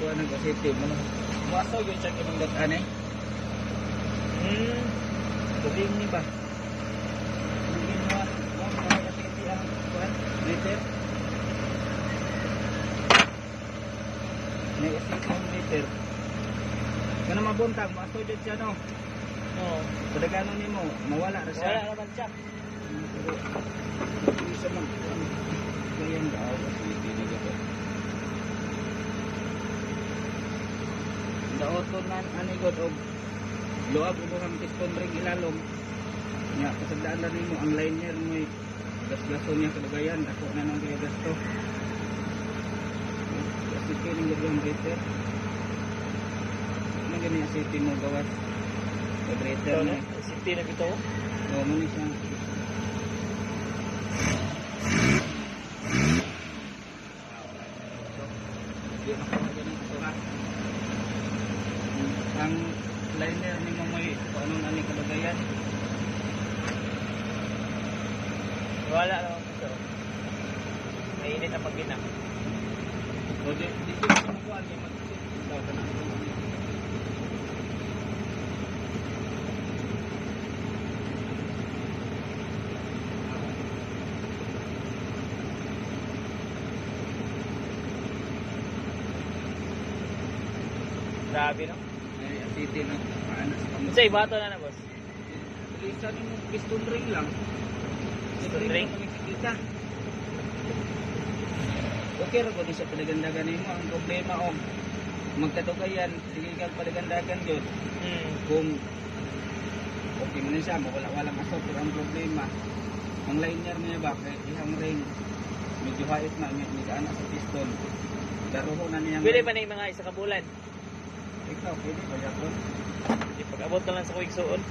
kuha ng kasiti mo. Muasaw yun siya kimang dataan eh. Galing ni ba? Galing mo ang kasiti ang kuhan. Liter. May kasiti ang liter. Kaya mabuntag, muasaw yun siya no? Oo. Padagano ni mo, mawala ra siya. Wala naman siya. Pero, hindi siya ganyan daw. Kasiti na gito. Daoton man anigod og luab ubuhang piston ring ilalom nya kasagdaan na nimo ang liner mo gas-gaso niya kadugayan ako na nang kaya gasto kasi kining gudong breather ano gani city mo gawas sa breather na City na bitaw. o mo ni siya di makakagyan ng surat ang liner ni mo may anong ani kalagayan Wala naman ito. Mainit ang pagkina. o di ko makuha niya mag-sit ka na Grabe no? ay city na paanas ka mo Sa ibato na na boss. isa ni mo piston ring lang Piston ring? kita okay ra ko di sa padagandagan nimo ang problema o magkatugayan sige kag padagandagan gyud kung okay man siya wala walang asot pero ang problema ang liner niya ba kay ihang ring medyo hait na may gaan sa piston daruho na niya Pwede pa na yung mga isa ka bulan. ikaw pwede ba yapon Di pag-abot na lang sa kuwig suon.